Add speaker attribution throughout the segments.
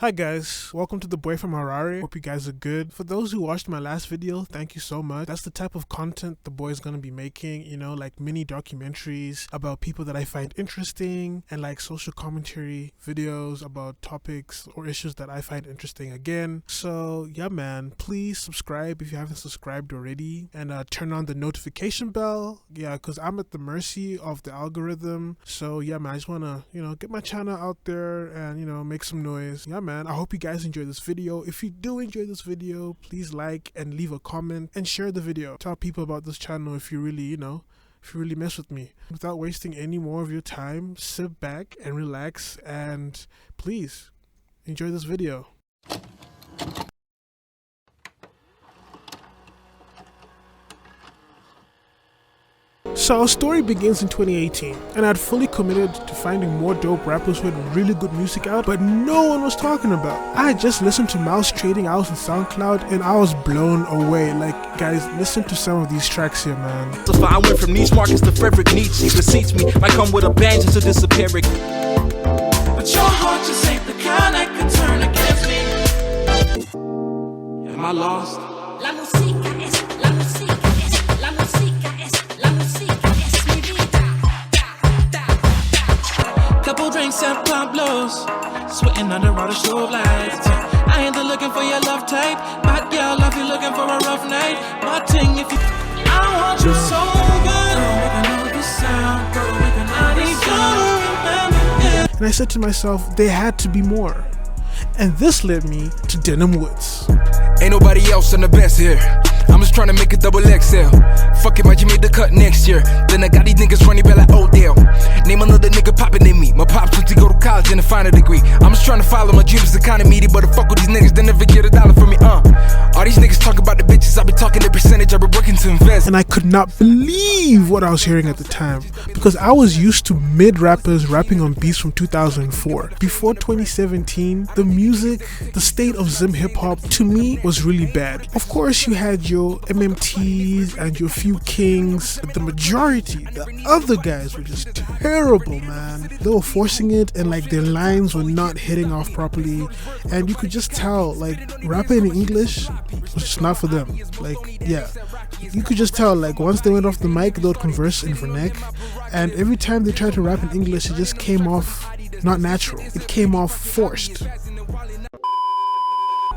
Speaker 1: Hi guys, welcome to the Boy from Harare. Hope you guys are good. For those who watched my last video, thank you so much. That's the type of content the boy is going to be making, you know, like mini documentaries about people that I find interesting and like social commentary videos about topics or issues that I find interesting again. So yeah man, please subscribe if you haven't subscribed already and turn on the notification bell. Yeah, because I'm at the mercy of the algorithm. So yeah man, I just want to, get my channel out there and, make some noise. Yeah man. I hope you guys enjoy this video. If you do enjoy this video, please like and leave a comment and share the video. Tell people about this channel if you really, if you really mess with me. Without wasting any more of your time, sit back and relax and please enjoy this video. So our story begins in 2018, and I'd fully committed to finding more dope rappers who had really good music out, but no one was talking about. I had just listened to Mouse Trading Hours on SoundCloud, and I was blown away. Like, guys, listen to some of these tracks here, man.
Speaker 2: So I went from niche markets to Frederick Nietzsche. He beseech me, I come with a bang just to disappear. But your heart just ain't the kind that could turn against me. Am I lost? La música es, la música es, la música es, la música es mi vida. Couple drinks and Pablos, sweating under all the strobe lights. I ain't looking for your love type, but girl, if you looking for a rough night, my thing if you. I want you so good. Girl, make a sound, girl, make I need you to remember.
Speaker 1: And I said to myself, there had to be more. And this led me to Denim Woods.
Speaker 3: Ain't nobody else on the best here. I'm just trying to make a double XL. Fuck it, might you make the cut next year. Then I got these niggas running back like Odell. Name another nigga poppin' than me. My pops went to go to college and to find a degree. I'm just trying to follow my dreams, the kind of meaty, but to fuck with these niggas, they never get $1 from me. All these niggas talk about the bitches, I be talking the percentage, I be working to invest.
Speaker 1: And I could not believe what I was hearing at the time, because I was used to mid-rappers rapping on beats from 2004. Before 2017, the music, the state of Zim hip-hop, to me, was really bad. Of course, you had your MMTs and your few kings, but the majority, the other guys were just terrible, man. They were forcing it and like their lines were not hitting off properly, and you could just tell like rapping in English was just not for them. Like, yeah, you could just tell like once they went off the mic, they would converse in vernac, and every time they tried to rap in English, it just came off not natural. It came off forced.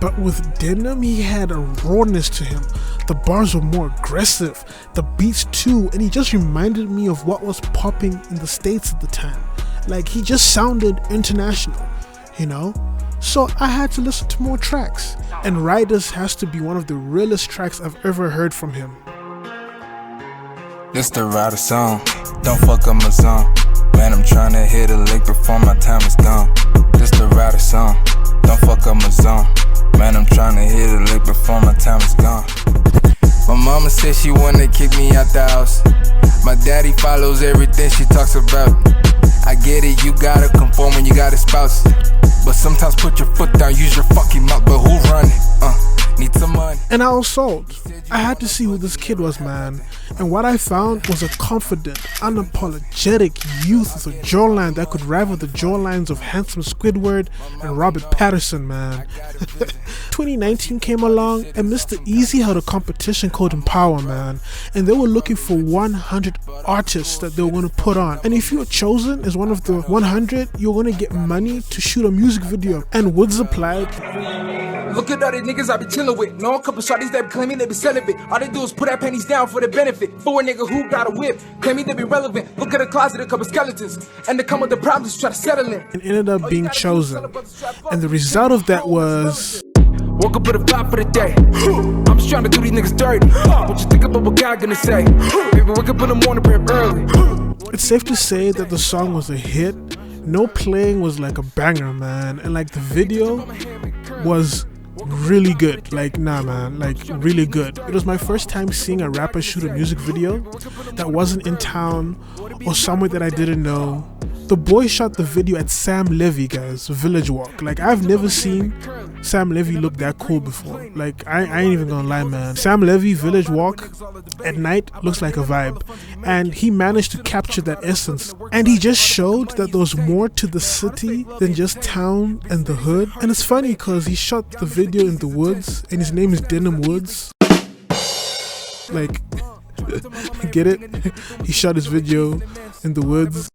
Speaker 1: But with Denim, he had a rawness to him. The bars were more aggressive, the beats too, and he just reminded me of what was popping in the States at the time. Like, he just sounded international, So I had to listen to more tracks, and Riders has to be one of the realest tracks I've ever heard from him.
Speaker 3: This the Rider song, don't fuck up my zone. Man, I'm trying to hit a lick before my time is gone. This the Rider song, don't fuck up my zone. Man, I'm trying to hit a lick before my time is gone. My mama said she wanna kick me out the house. My daddy follows everything she talks about. I get it, you gotta conform when you got a spouse. But sometimes put your foot down, use your fucking mouth. But who run it? Need some money.
Speaker 1: And I was sold. I had to see who this kid was, man. And what I found was a confident, unapologetic youth with a jawline that could rival the jawlines of Handsome Squidward and Robert Patterson, man. 2019 came along and Mr. Easy held a competition called Empower, man. And they were looking for 100 artists that they were going to put on. And if you were chosen as one of the 100, you're going to get money to shoot a music video. And Woods applied.
Speaker 3: Look at all the niggas I be chillin' with. No, a couple shorties that be claiming they be celibate. All they do is put that pennies down for the benefit. For a nigga who got a whip, claiming they be relevant. Look at the closet, a couple skeletons. And they come with the problems, try to settle in.
Speaker 1: And ended up being chosen. And the result of that was...
Speaker 3: Woke up with a vibe for the day. I'm just trying to do these niggas dirty. What you think about what God gonna say? Baby, wake up in the morning, prep early.
Speaker 1: It's safe to say that the song was a hit. No Playing was like a banger, man. And like the video was really good. Like, nah man, like really good. It was my first time seeing a rapper shoot a music video that wasn't in town or somewhere that I didn't know. The boy shot the video at Sam Levy, guys, Village Walk. Like, I've never seen Sam Levy looked that cool before. Like, I ain't even gonna lie, man. Sam Levy Village Walk at night looks like a vibe. And he managed to capture that essence. And he just showed that there was more to the city than just town and the hood. And it's funny because he shot the video in the woods, and his name is Denim Woods. Like, get it? He shot his video in the woods.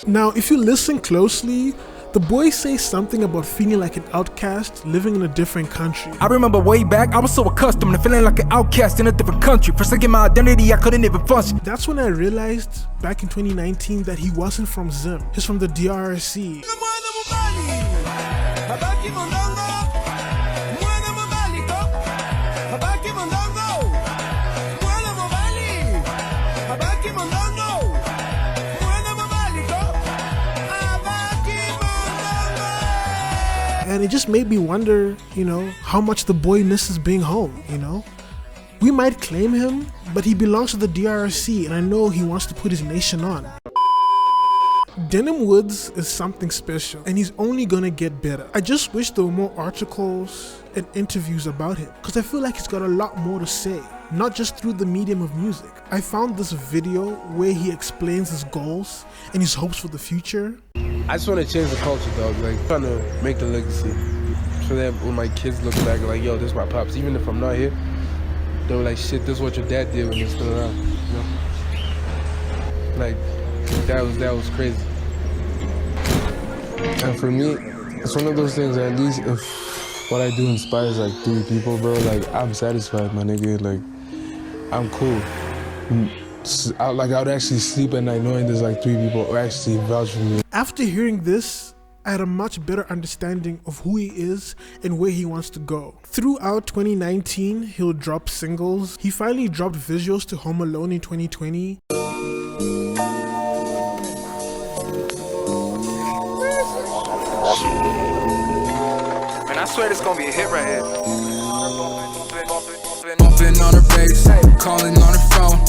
Speaker 1: Now, if you listen closely, the boy says something about feeling like an outcast living in a different country.
Speaker 3: I remember way back, I was so accustomed to feeling like an outcast in a different country. First I get my identity, I couldn't even function.
Speaker 1: That's when I realized, back in 2019, that he wasn't from Zim. He's from the DRC. And it just made me wonder, you know, how much the boy misses being home, you know? We might claim him, but he belongs to the DRC, and I know he wants to put his nation on. Denim Woods is something special, and he's only gonna get better. I just wish there were more articles and interviews about him, because I feel like he's got a lot more to say, not just through the medium of music. I found this video where he explains his goals and his hopes for the future.
Speaker 4: I just want to change the culture, dog. Like, trying to make the legacy. So that when my kids look back, like, yo, this is my pops. Even if I'm not here, they're like, shit, this is what your dad did when he was still around. You know? Like, that was crazy. And for me, it's one of those things that at least if what I do inspires like 3 people, bro, like, I'm satisfied, my nigga. Like, I'm cool. I would actually sleep at night knowing there's like 3 people who actually vouch for me.
Speaker 1: After hearing this, I had a much better understanding of who he is and where he wants to go. Throughout 2019, he'll drop singles. He finally dropped visuals to Home Alone in 2020.
Speaker 3: Man, I swear this gonna be a hit right here. Bumping on her bass, calling on her phone.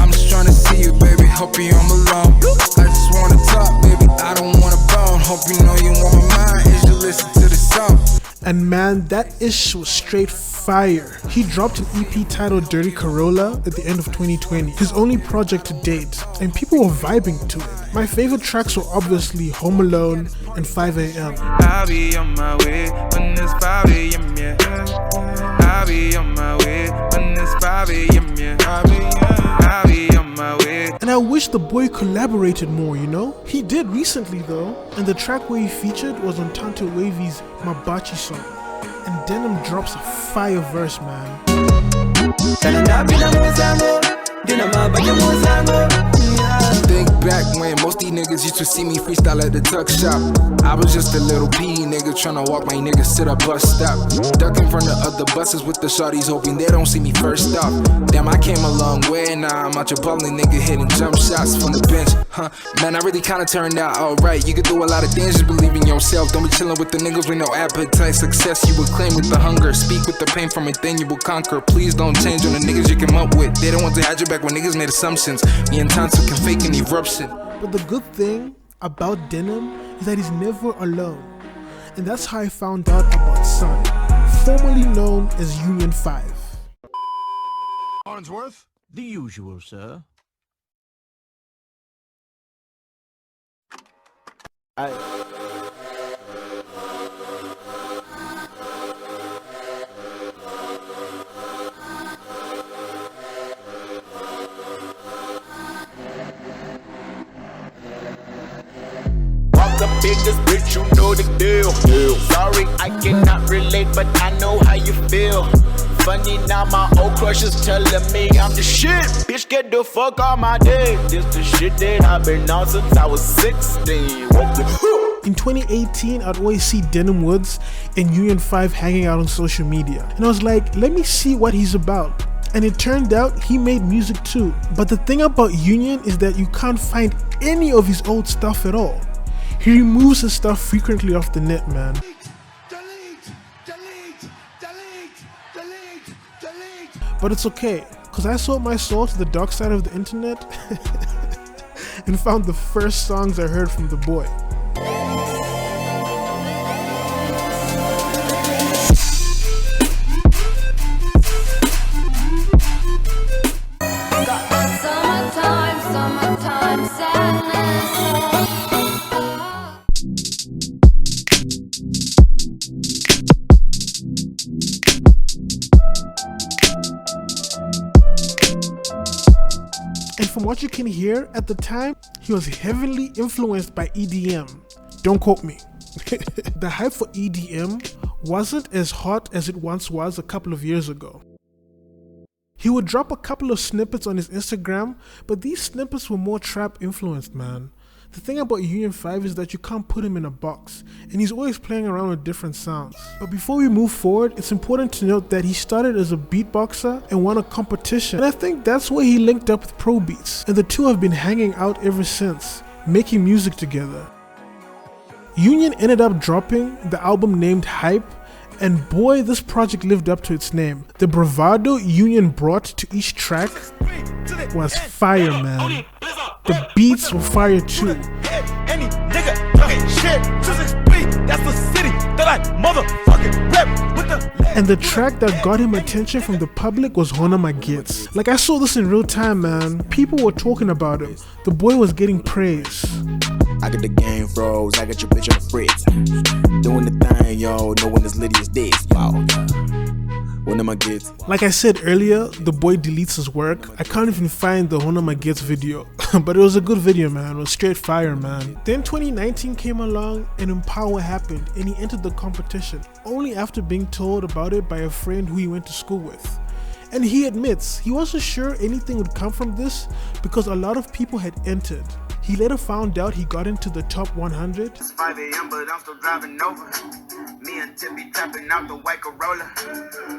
Speaker 3: I'm just trying to see you, baby. Hope you I'm alone. I just wanna talk, baby. I don't wanna bone. Hope you know you want my mind. Is you listen to the song.
Speaker 1: And man, that ish was straight fire. He dropped an EP titled Dirty Corolla at the end of 2020, his only project to date, and people were vibing to it. My favorite tracks were obviously Home Alone and 5 AM.
Speaker 2: I'll be on my way when it's 5 AM, yeah. I'll be on my way when it's 5 AM, yeah. I'll be on my way.
Speaker 1: And I wish the boy collaborated more, you know? He did recently though, and the track where he featured was on Tanto Wavy's Mabachi song. And Denim drops a fire verse, man.
Speaker 3: Think back when most these niggas used to see me freestyle at the tuck shop. I was just a little pee nigga tryna walk my niggas to the bus stop. Ducking from the other buses with the shorties hoping they don't see me first off. Damn, I came a long way, now I'm out your bowling nigga hitting jump shots from the bench. Man, I really kinda turned out alright. You can do a lot of things, just believe in yourself. Don't be chilling with the niggas with no appetite. Success you will claim with the hunger. Speak with the pain from it, then you will conquer. Please don't change on the niggas you came up with. They don't want to hide your back when niggas made assumptions. Me and Tonto can fake an eruption.
Speaker 1: But the good thing about Denim is that he's never alone. And that's how I found out about Suhn, formerly known as Union 5.
Speaker 5: Farnsworth? The usual, sir.
Speaker 6: Biggest bitch, you know the deal. Sorry, I cannot relate, but I know how you feel. Funny now, my old crush is telling me I'm the shit. Bitch, get the fuck out my day. This the shit that I've been on since I was 16.
Speaker 1: In 2018, I'd always see Denim Woods and Union 5 hanging out on social media. And I was like, let me see what he's about. And it turned out he made music too. But the thing about Union is that you can't find any of his old stuff at all. He removes his stuff frequently off the net, man. But it's okay, because I sold my soul to the dark side of the internet and found the first songs I heard from the boy. from what you can hear at the time, he was heavily influenced by EDM. Don't quote me. The hype for EDM wasn't as hot as it once was a couple of years ago. He would drop a couple of snippets on his Instagram, but these snippets were more trap influenced, man. The thing about Union 5 is that you can't put him in a box, and he's always playing around with different sounds. But before we move forward, it's important to note that he started as a beatboxer and won a competition, and I think that's where he linked up with Pro Beats, and the two have been hanging out ever since, making music together. Union ended up dropping the album named Hype, and boy, this project lived up to its name. The bravado Union brought to each track was fire, man. The beats were fire too.
Speaker 7: Any nigga talking shit to this beat, that's the city that I motherfucking rep with the.
Speaker 1: And the track that got him attention from the public was Hona Magets. Like, I saw this in real time, man. People were talking about him. The boy was getting praise.
Speaker 6: I got the game froze, I got your bitch on the fritz. Doing the thing, yo, no one as litty as this. Wow. One of my kids.
Speaker 1: Like I said earlier, the boy deletes his work. I can't even find the Hona Magets video. But it was a good video, man. It was straight fire, man. Then 2019 came along and Empower happened and he entered the competition. Only after being told about it by a friend who he went to school with. And he admits he wasn't sure anything would come from this because a lot of people had entered. He later found out he got into the top 100.
Speaker 6: It's 5 a.m. but I'm still driving over. Me and Tippy tapping out the white Corolla.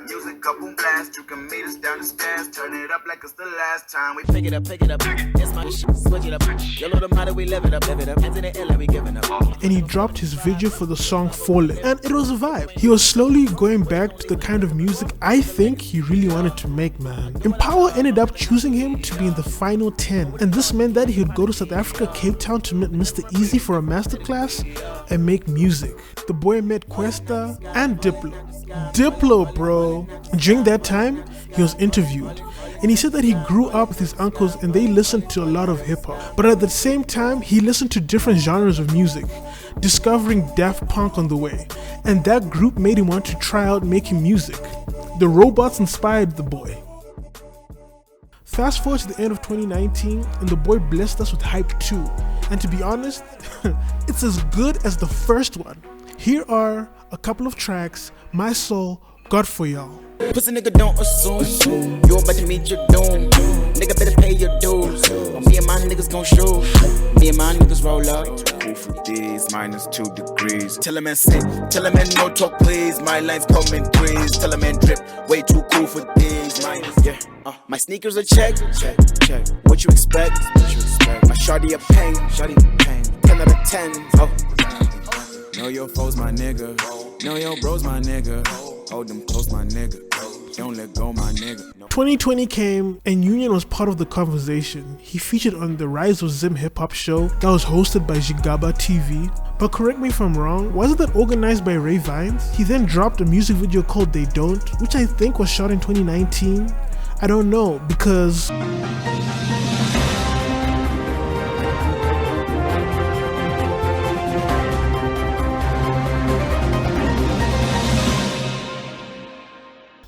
Speaker 6: Music up on blast, you can meet us down the stairs. Turn it up like it's the last time. We pick it up, it's my shit, switch it up. Yellow the matter, we live it up. Hands in the air, like we giving up.
Speaker 1: And he dropped his video for the song Falling, and it was a vibe. He was slowly going back to the kind of music I think he really wanted to make, man. Empower ended up choosing him to be in the final 10, and this meant that he would go to South Africa, Cape Town to meet Mr. Easy for a masterclass and make music. The boy met Cuesta and Diplo. Diplo, bro. During that time, he was interviewed and he said that he grew up with his uncles and they listened to a lot of hip-hop. But at the same time, he listened to different genres of music, discovering Daft Punk on the way. And that group made him want to try out making music. The Robots inspired the boy. Fast forward to the end of 2019 and the boy blessed us with Hype 2. And to be honest, it's as good as the first one. Here are a couple of tracks My Soul got for y'all.
Speaker 6: Pussy nigga don't assume you about to meet your doom. Nigga better pay your dues. Me and my niggas gon' shoot. Me and my niggas roll up. Cool for these -2 degrees. Tell a man sit, tell a man no talk please. My lines come in threes. Tell a man drip, way too cool for these. Yeah, my sneakers are check. What you expect? My shawty a pain. 10 out of 10. Oh.
Speaker 3: Know your foes, my nigga. Know your bros, my nigga. Hold them close, my nigga. Don't let go, my nigga.
Speaker 1: 2020 came and Union was part of the conversation. He featured on the Rise of Zim hip hop show that was hosted by Zigaba TV. But correct me if I'm wrong, wasn't that organized by Ray Vines? He then dropped a music video called They Don't, which I think was shot in 2019. I don't know, because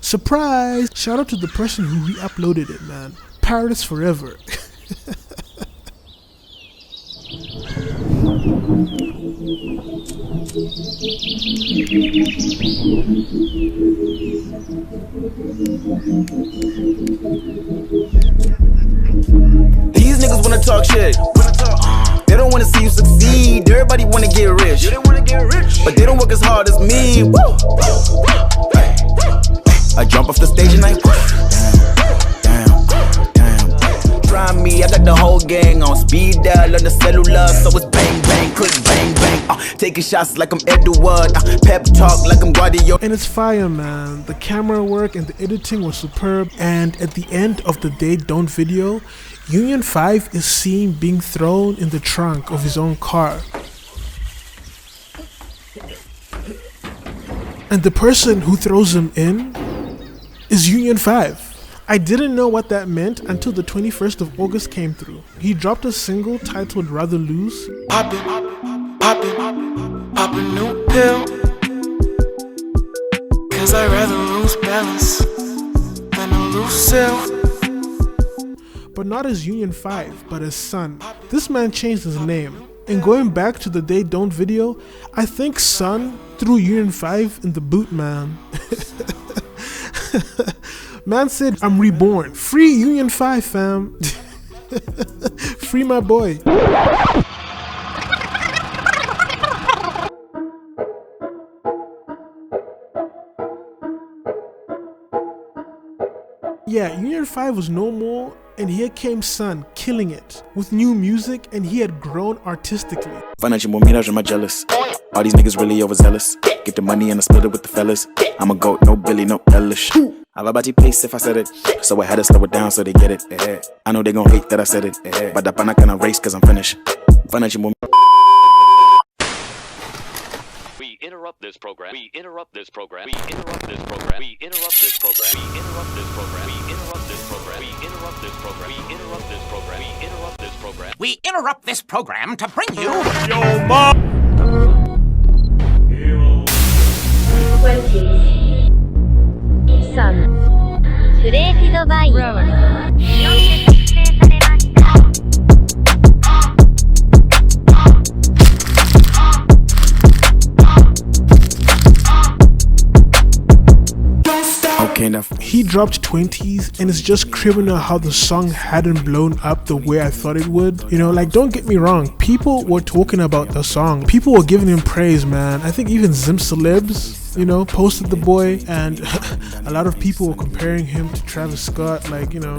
Speaker 1: surprise! Shout out to the person who re-uploaded it, man. Paradise forever.
Speaker 6: These niggas wanna talk shit. They don't wanna see you succeed. Everybody wanna get rich. But they don't work as hard as me. Woo. I jump off the stage and I damn. Try me, I got the whole gang on speed dial on the cellular, so it's bang bang, click bang bang. Taking shots like I'm Edward, pep talk like I'm Guardiola.
Speaker 1: And it's fire, man. The camera work and the editing was superb. And at the end of the They Don't video, Union 5 is seen being thrown in the trunk of his own car. And the person who throws him in is Union 5. I didn't know what that meant until the 21st of August came through. He dropped a single titled Rather Lose.
Speaker 2: Poppin' new pill. Cause I'd rather lose balance than a lose self.
Speaker 1: but not as Union 5, but as Suhn. This man changed his name. And going back to the They Don't video, I think Suhn threw Union 5 in the boot, man. Man said, I'm reborn. Free Union 5, fam. Free my boy. Yeah, Union 5 was no more, and here came Suhn, killing it with new music, and he had grown artistically.
Speaker 8: Financial more mirage, am I jealous? All these niggas really overzealous. Get the money and I split it with the fellas. I'm a goat, no Billy, no Ellish. I'm about to pace if I said it, so I had to slow it down so they get it. I know they gon' hate that I said it, but I'm not gonna race cause I'm finished. Financial more.
Speaker 9: We interrupt this program. We interrupt this program. We interrupt this program. We interrupt this program. We interrupt this program. We interrupt this program. We interrupt this program. We interrupt this program. We interrupt this program.
Speaker 10: We interrupt this program to bring you
Speaker 7: Yo, mom.
Speaker 11: 20 Suhn Created by Rowanin によって作成されました
Speaker 8: Okay, now
Speaker 1: He dropped 20s, and it's just criminal how the song hadn't blown up the way I thought it would. You know, like, don't get me wrong, people were talking about the song. People were giving him praise, man. I think even Zim celebs, you know, posted the boy, and a lot of people were comparing him to Travis Scott, like, you know.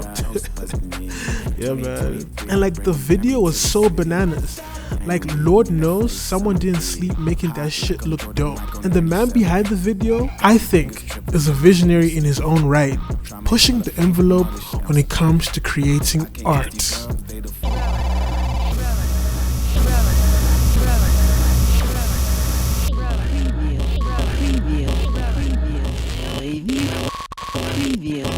Speaker 1: Yeah, man. And like, the video was so bananas. Like, Lord knows someone didn't sleep making that shit look dope. And the man behind the video, I think, is a visionary in his own right, pushing the envelope when it comes to creating art.
Speaker 12: Preview.